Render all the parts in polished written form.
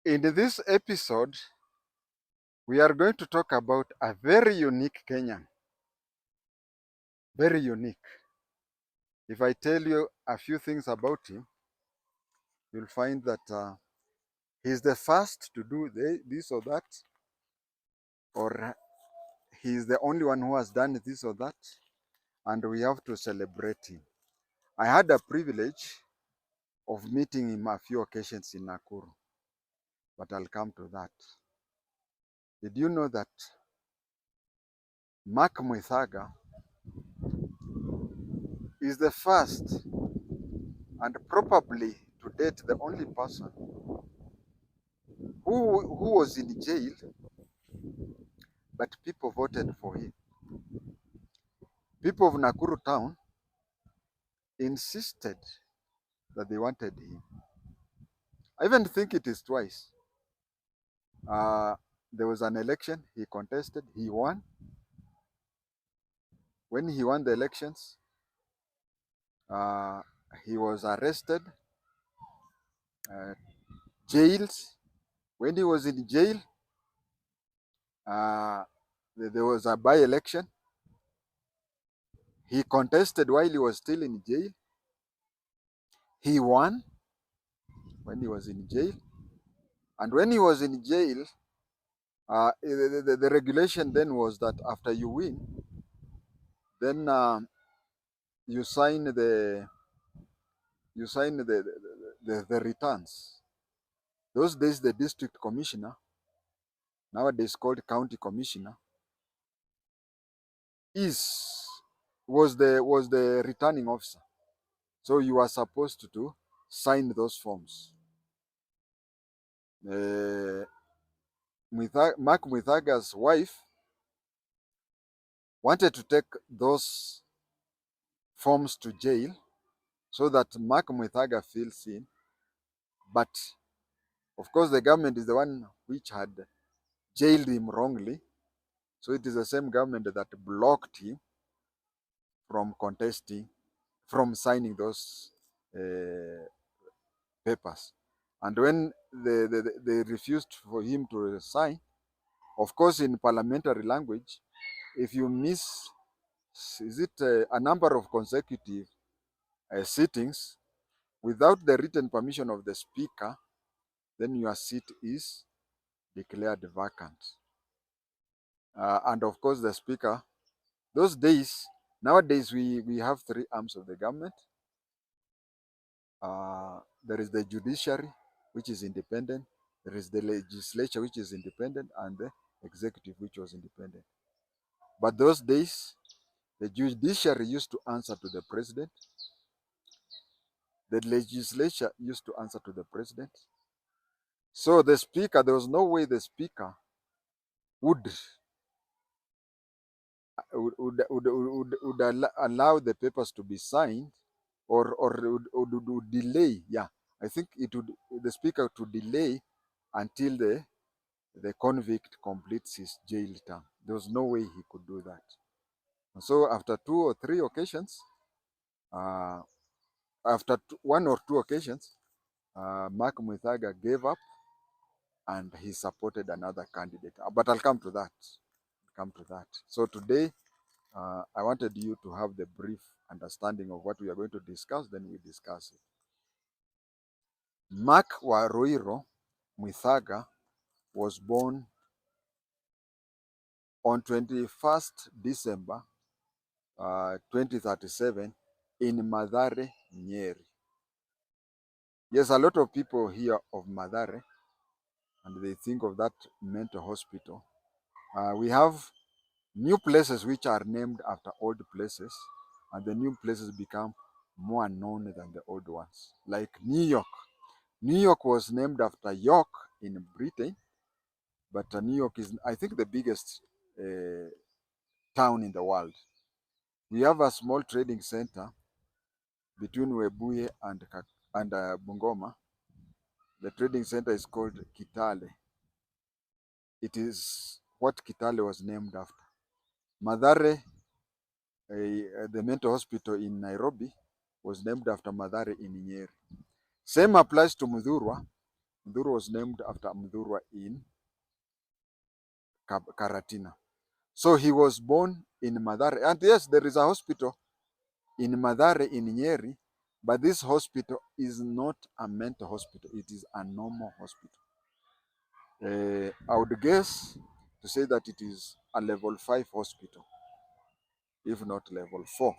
In this episode, we are going to talk about a very unique Kenyan. Very unique. If I tell you a few things about him, you'll find that he's the first to do this or that, or he's the only one who has done this or that, and we have to celebrate him. I had a privilege of meeting him a few occasions in Nakuru, but I'll come to that. Did you know that Mwithaga is the first and probably to date the only person who was in jail, but people voted for him? People of Nakuru town insisted that they wanted him. I even think it is twice. Uh, there was an election, he contested, he won. When he won the elections, uh, he was arrested, uh, jailed. When he was in jail, uh, there was a by-election. He contested while he was still in jail. He won when he was in jail. And when he was in jail, the regulation then was that after you win, then you sign the returns. Those days, the district commissioner, nowadays called county commissioner, is was the returning officer. So you are supposed to sign those forms. Mwithaga's wife wanted to take those forms to jail so that Mwithaga feels in, but of course the government is the one which had jailed him wrongly, so it is the same government that blocked him from contesting, from signing those papers. And when they refused for him to sign, of course, in parliamentary language, if you miss, is it a number of consecutive sittings without the written permission of the speaker, then your seat is declared vacant. And of course, the speaker, those days, nowadays we have three arms of the government. There is the judiciary, which is independent. There is the legislature, which is independent, and the executive, which was independent. But those days, the judiciary used to answer to the president. The legislature used to answer to the president. So the speaker, there was no way the speaker would allow the papers to be signed, or would delay. Yeah, I think it would, the speaker to delay until the convict completes his jail term. There was no way he could do that. And so after two or three occasions, after one or two occasions, Mwithaga gave up and he supported another candidate. But I'll come to that. So today, I wanted you to have the brief understanding of what we are going to discuss, then we discuss it. Mark Waroiro Mwithaga was born on 21st December 2037 in Mathare, Nyeri. Yes, a lot of people hear of Mathare and they think of that mental hospital. We have new places which are named after old places, and the new places become more known than the old ones. Like New York. New York was named after York in Britain, but New York is, I think, the biggest town in the world. We have a small trading center between Webuye and Bungoma. The trading center is called Kitale. It is what Kitale was named after. Mathare, the mental hospital in Nairobi, was named after Mathare in Nyeri. Same applies to Muthurwa. Mudhurwa was named after Mudhurwa in Karatina. So he was born in Mathare. And yes, there is a hospital in Mathare in Nyeri, but this hospital is not a mental hospital. It is a normal hospital. I would guess to say that it is a level 5 hospital, if not level 4.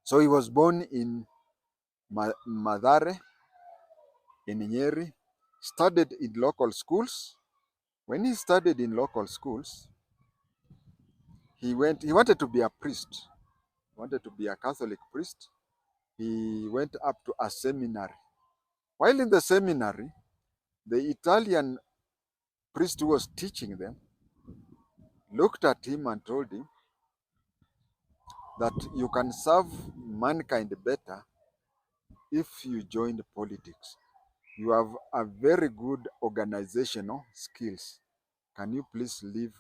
So he was born in Mathare in Nyeri, studied in local schools. When he studied in local schools, he wanted to be a priest, wanted to be a Catholic priest. He went up to a seminary. While in the seminary, the Italian priest who was teaching them looked at him and told him that you can serve mankind better if you join politics. You have a very good organizational skills. Can you please leave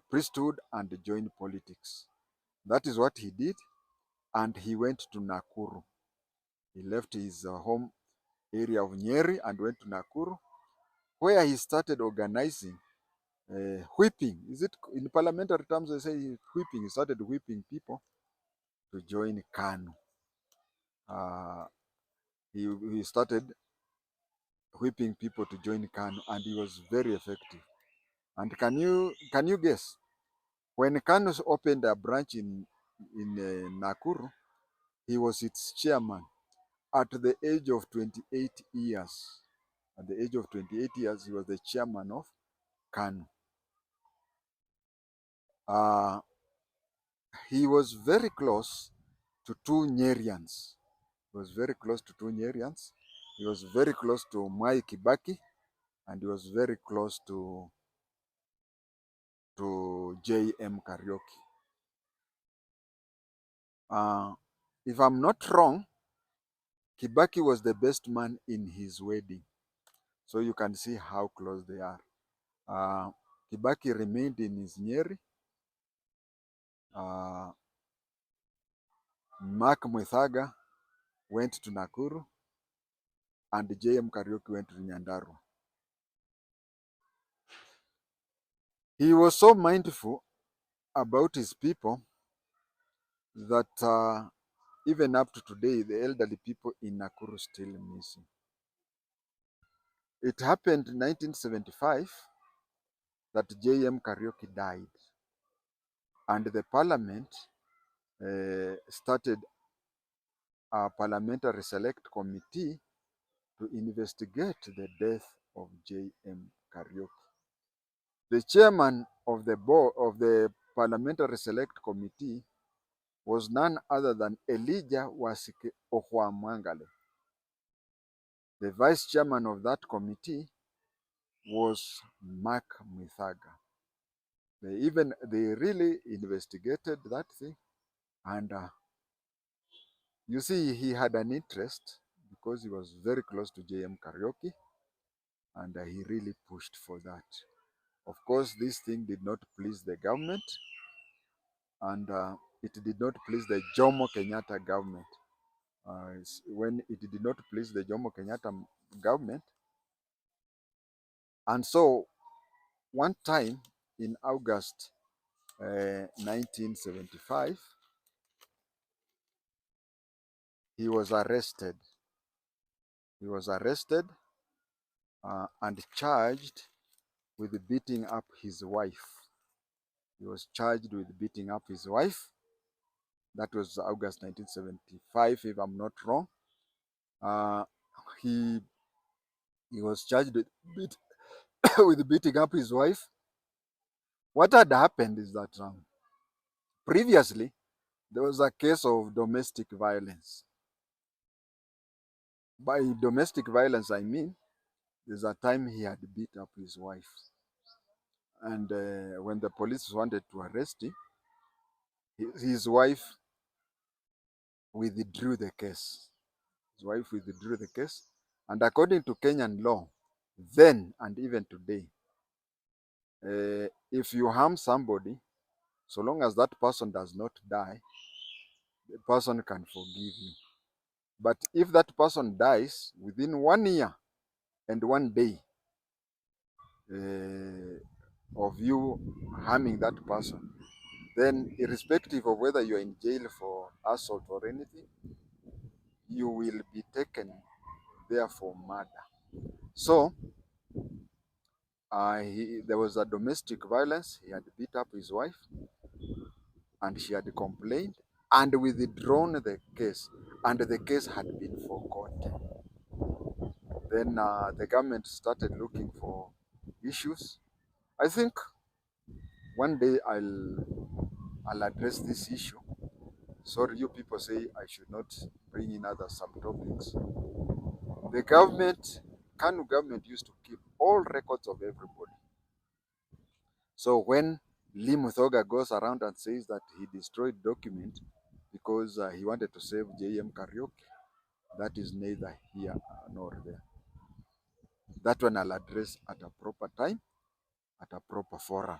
priesthood and join politics? That is what he did, and he went to Nakuru. He left his home area of Nyeri and went to Nakuru, where he started organizing whipping. Is it in parliamentary terms they say whipping? He started whipping people to join KANU. Uh, he started whipping people to join KANU, and he was very effective. And can you guess when KANU opened a branch in Nakuru, he was its chairman at the age of 28 years. At the age of 28 years, he was the chairman of KANU. Uh, he was very close to two Nyerians. He was very close to two Nyerians. He was very close to Mwai Kibaki, and he was very close to J.M. Kariuki. If I'm not wrong, Kibaki was the best man in his wedding. So you can see how close they are. Kibaki remained in his Nyeri. Mark Mwithaga went to Nakuru, and J.M. Kariuki went to Nyandarua. He was so mindful about his people that even up to today, the elderly people in Nakuru still miss him. It happened in 1975 that J.M. Kariuki died, and the parliament started a parliamentary select committee to investigate the death of J.M. Kariuki. The chairman of the board of the parliamentary select committee was none other than Elijah Wasike Ohwamwangale. The vice chairman of that committee was Mark Mwithaga. They really investigated that thing, and you see, he had an interest because he was very close to J.M. Kariuki, and he really pushed for that. Of course, this thing did not please the government, and it did not please the Jomo Kenyatta government. When it did not please the Jomo Kenyatta government, and so one time in August 1975, he was arrested. He was arrested and charged with beating up his wife. He was charged with beating up his wife. That was August 1975, if I'm not wrong. Uh, he was charged with, with beating up his wife. What had happened is that previously there was a case of domestic violence. By domestic violence, I mean there's a time he had beat up his wife. And when the police wanted to arrest him, his wife withdrew the case. His wife withdrew the case. And according to Kenyan law, then and even today, if you harm somebody, so long as that person does not die, the person can forgive you. But if that person dies within 1 year, and one day of you harming that person, then irrespective of whether you are in jail for assault or anything, you will be taken there for murder. So there was a domestic violence. He had beat up his wife and she had complained and withdrawn the case, and the case had been forgotten. Then the government started looking for issues. I think one day I'll address this issue. Sorry, you people say I should not bring in other subtopics. The government, Kanu government used to keep all records of everybody. So when Mwithaga goes around and says that he destroyed document because he wanted to save JM Karaoke, that is neither here nor there. That one I'll address at a proper time, at a proper forum.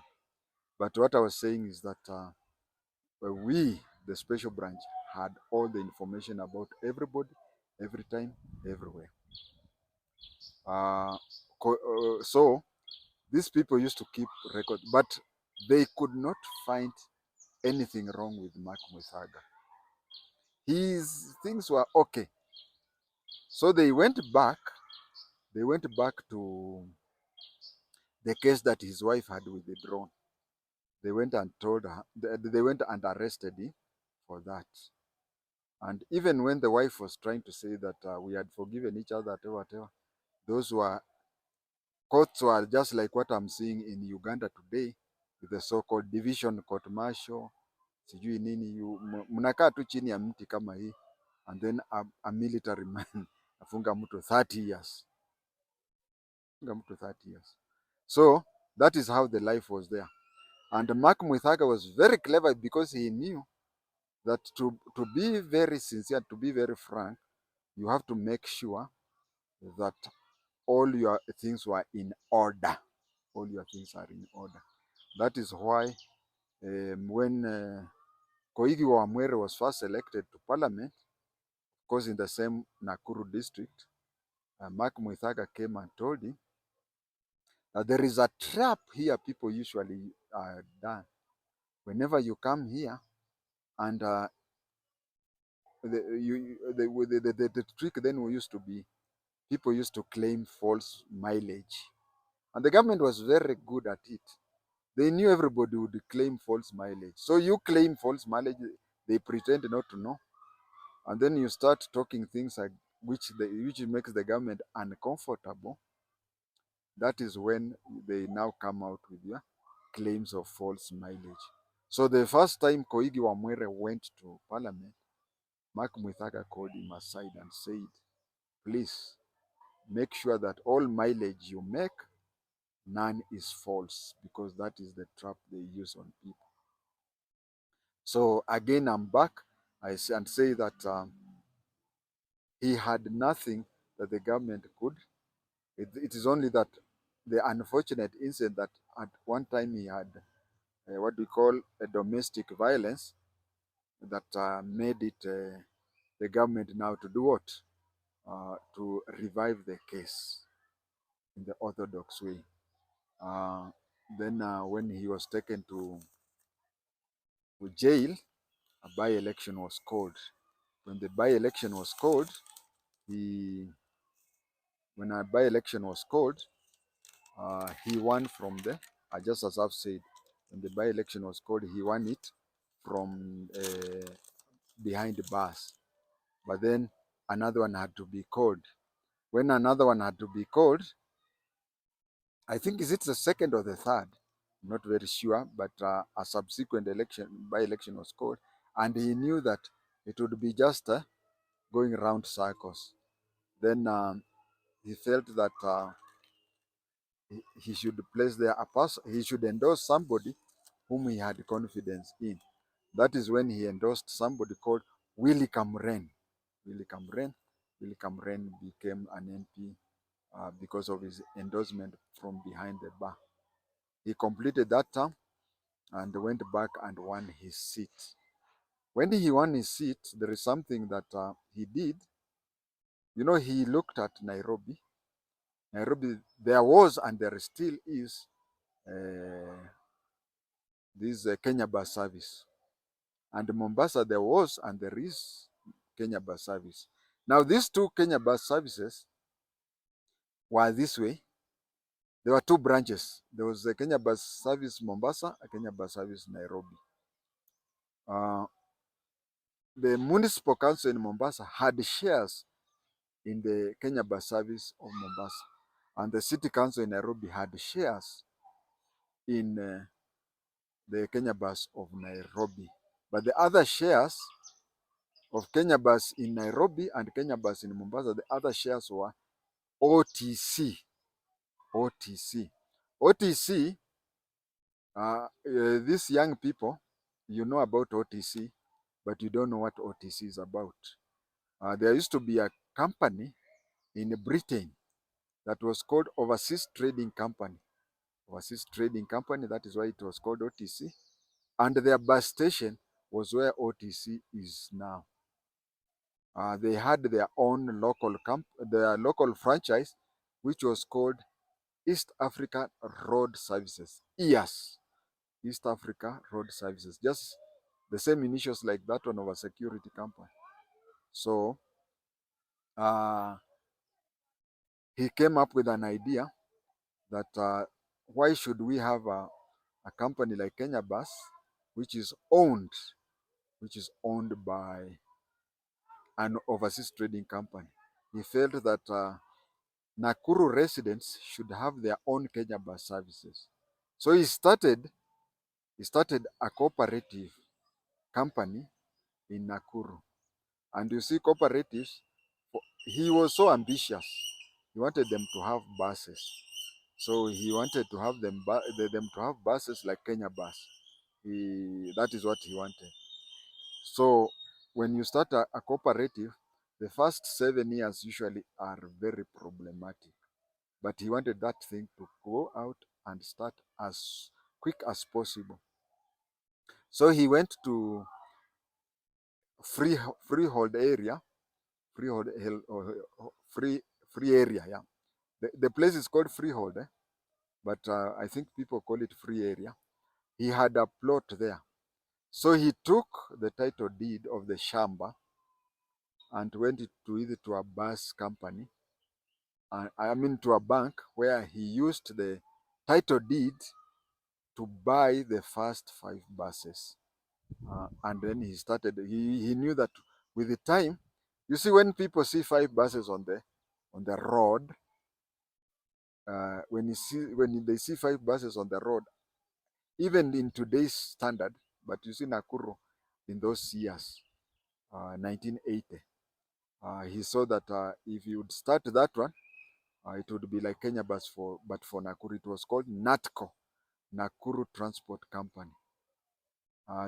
But what I was saying is that we, the special branch, had all the information about everybody, every time, everywhere. So these people used to keep record, but they could not find anything wrong with Mark Mwithaga. His things were okay. So they went back to the case that his wife had withdrawn. They went and told her, they went and arrested him for that. And even when the wife was trying to say that we had forgiven each other, whatever, those were courts were just like what I'm seeing in Uganda today, with the so-called division court martial, sijui nini, mnakaa tu chini ya mti kama hii, and then a military man afunga mtu 30 years. Afunga mtu 30 years. So that is how the life was there. And Mark Mwithaga was very clever because he knew that to be very sincere, to be very frank, you have to make sure that all your things were in order. All your things are in order. That is why when Koigi Wamwere was first elected to parliament, of course in the same Nakuru district, Mark Mwithaga came and told him that there is a trap here people usually done. Whenever you come here and the trick then used to be people used to claim false mileage. And the government was very good at it. They knew everybody would claim false mileage. So you claim false mileage, they pretend not to know. And then you start talking things like which makes the government uncomfortable. That is when they now come out with their claims of false mileage. So the first time Koigi Wamwere went to parliament, Mark Mwithaga called him aside and said, please make sure that all mileage you make, none is false, because that is the trap they use on people. So again, I'm back and say that he had nothing that the government could. It is only that the unfortunate incident that at one time he had what we call a domestic violence that made it the government now to do what? To revive the case in the orthodox way. Then when he was taken to jail, a by-election was called. When the by-election was called, when a by-election was called, he won from just as I've said, when the by-election was called, he won it from behind the bars. But then another one had to be called. When another one had to be called, I think is it the second or the third? I'm not very sure, but a subsequent by-election was called, and he knew that it would be just going around circles. Then he felt that he should place there a person, he should endorse somebody whom he had confidence in. That is when he endorsed somebody called Willie Kamren. Willie Kamren. Willie Kamren became an MP because of his endorsement from behind the bar. He completed that term and went back and won his seat. When he won his seat, there is something that he did. You know, he looked at Nairobi Nairobi, there was and there still is this Kenya bus service. And Mombasa, there was and there is Kenya bus service. Now, these two Kenya bus services were this way. There were two branches. There was a Kenya bus service Mombasa, a Kenya bus service Nairobi. Uh, the municipal council in Mombasa had shares in the Kenya bus service of Mombasa, and the city council in Nairobi had shares in the Kenya bus of Nairobi. But the other shares of Kenya bus in Nairobi and Kenya bus in Mombasa, the other shares were OTC. OTC. OTC, these young people, you know about OTC, but you don't know what OTC is about. There used to be a company in Britain that was called Overseas Trading Company. Overseas Trading Company, that is why it was called OTC. And their bus station was where OTC is now. They had their own local franchise, which was called East Africa Road Services, EAS, East Africa Road Services, just the same initials like that one of a security company. So he came up with an idea that why should we have a company like Kenya Bus, which is owned by an overseas trading company. He felt that Nakuru residents should have their own Kenya Bus services. So he started a cooperative company in Nakuru. And you see, cooperatives, he was so ambitious. He wanted them to have buses. So he wanted to have them to have buses like Kenya Bus. That is what he wanted. So when you start a cooperative, the first 7 years usually are very problematic. But he wanted that thing to go out and start as quick as possible. So he went to freehold area, freehold free free area, yeah. The place is called freehold, but I think people call it free area. He had a plot there. So he took the title deed of the shamba and went to a bus company, to a bank where he used the title deed to buy the first 5 buses. And then he knew that with the time, you see, when people see 5 buses on the road, when they see 5 buses on the road, even in today's standard, but you see Nakuru in those years, 1980, he saw that if you would start that one, it would be like Kenya Bus but for Nakuru. It was called NATCO, Nakuru Transport Company.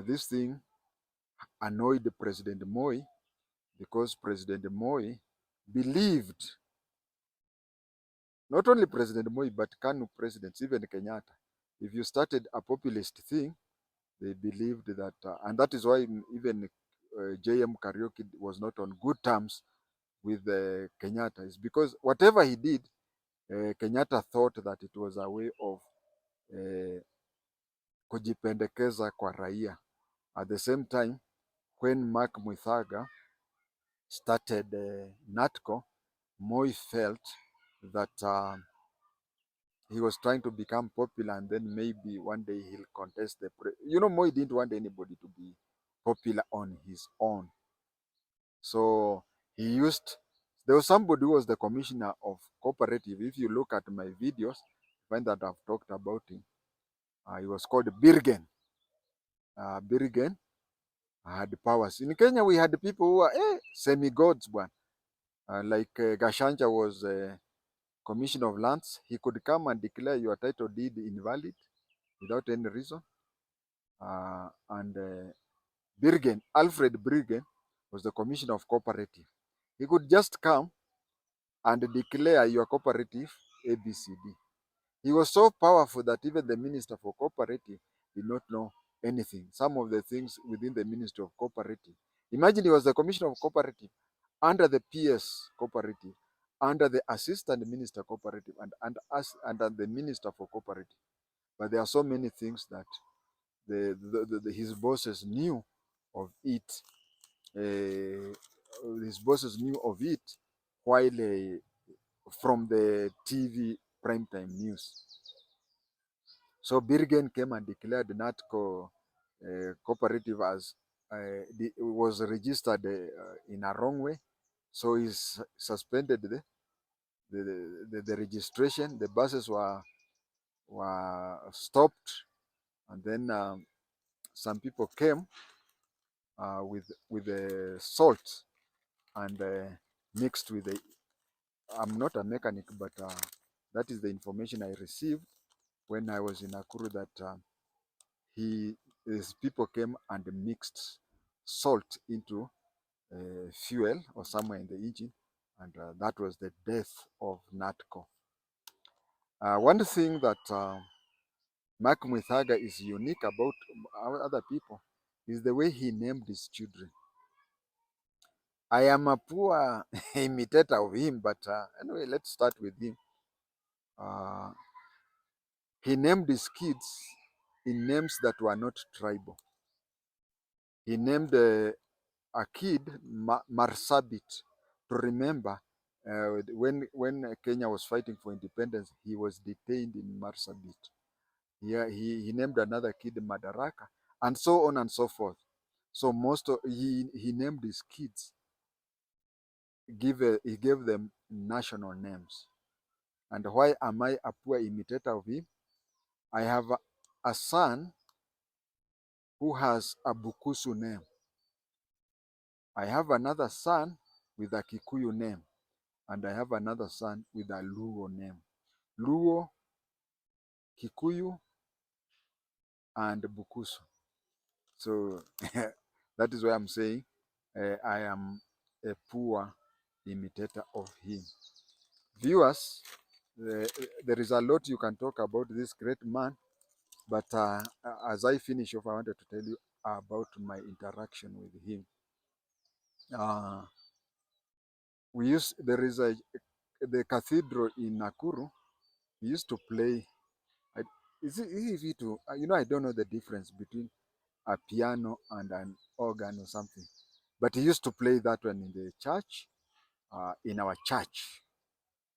This thing annoyed President Moi because President Moi believed, not only President Moi, but KANU presidents, even Kenyatta, if you started a populist thing, they believed that, and that is why even JM Karaoke was not on good terms with Kenyatta, is because whatever he did, Kenyatta thought that it was a way of kujipendekeza kwa raia. At the same time, when Mark Mwithaga started NATCO, Moi felt that he was trying to become popular, and then maybe one day he'll contest Moi didn't want anybody to be popular on his own. So there was somebody who was the commissioner of cooperative. If you look at my videos, find that I've talked about him. He was called Birgen. Birgen had powers. In Kenya, we had people who were semi-gods, like Gashanja was commissioner of lands. He could come and declare your title deed invalid without any reason. And Alfred Birgen was the commissioner of cooperative. He could just come and declare your cooperative ABCD. He was so powerful that even the minister for cooperative did not know anything. Some of the things within the ministry of cooperative. Imagine he was the commissioner of cooperative under the PS cooperative, under the assistant minister cooperative and us under the minister for cooperative. But there are so many things that his bosses knew of it. His bosses knew of it while from the TV primetime news. So Birgen came and declared NATCO cooperative as was registered in a wrong way. So he suspended the registration. The buses were stopped, and then some people came with the salt and mixed with the. I'm not a mechanic, but that is the information I received when I was in Nakuru, that his people came and mixed salt into fuel or somewhere in the engine, and that was the death of NATCO. One thing that Mark Mwithaga is unique about other people is the way he named his children. I am a poor imitator of him, but anyway, let's start with him. Uh, he named his kids in names that were not tribal. He named a kid Marsabit to remember when Kenya was fighting for independence, he was detained in Marsabit. He named another kid Madaraka, and so on and so forth. So he named his kids, he gave them national names. And why am I a poor imitator of him? I have a son who has a Bukusu name. I have another son with a Kikuyu name, and I have another son with a Luo name. Luo, Kikuyu, and Bukusu. So that is why I'm saying I am a poor imitator of him. Viewers, there is a lot you can talk about this great man, but as I finish off, I wanted to tell you about my interaction with him. Uh, there is the cathedral in Nakuru. We used to play. I, is it easy to, I don't know the difference between a piano and an organ or something. But he used to play that one in the church, in our church,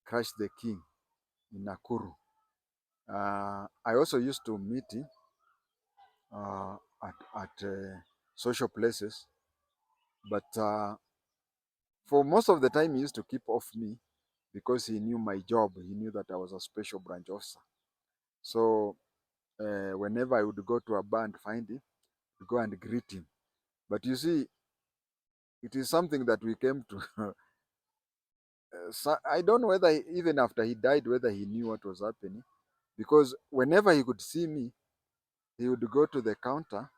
Christ the King in Nakuru. I also used to meet him at social places, but for most of the time he used to keep off me because he knew my job. He knew that I was a special branch officer. So whenever I would go to a bar and find him, I'd go and greet him. But you see, it is something that we came to. So I don't know whether even after he died, whether he knew what was happening, because whenever he could see me, he would go to the counter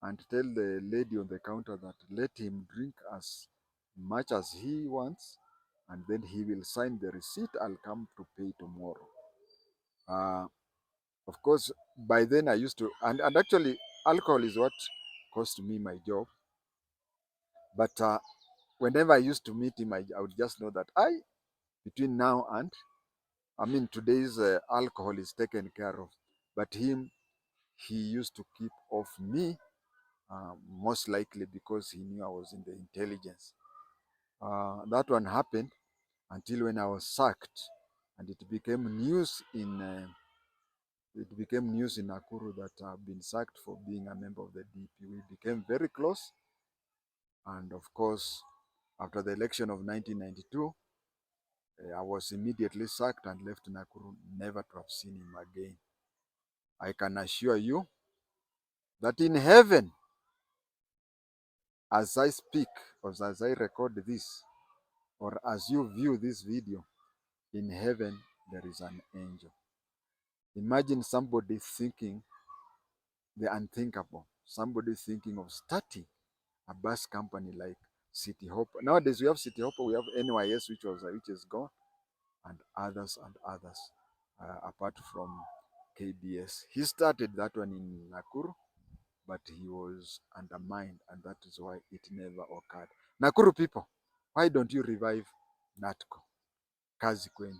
and tell the lady on the counter that let him drink as much as he wants, and then he will sign the receipt. I'll come to pay tomorrow. Uh, of course, by then I used to, and actually, alcohol is what cost me my job. But whenever I used to meet him, I would just know that between now and today's alcohol is taken care of, but he used to keep off me, most likely because he knew I was in the intelligence. That one happened until when I was sacked, and it became news in Nakuru that I've been sacked for being a member of the DP. We became very close, and of course, after the election of 1992, I was immediately sacked and left Nakuru, never to have seen him again. I can assure you that in heaven, as I speak, or as I record this, or as you view this video, in heaven there is an angel. Imagine somebody thinking the unthinkable, somebody thinking of starting a bus company like City Hope. Nowadays we have City Hope, we have NYS, which is gone, and others apart from KBS. He started that one in Nakuru, but he was undermined, and that is why it never occurred. Nakuru people, why don't you revive NATCO? kazi kwenu.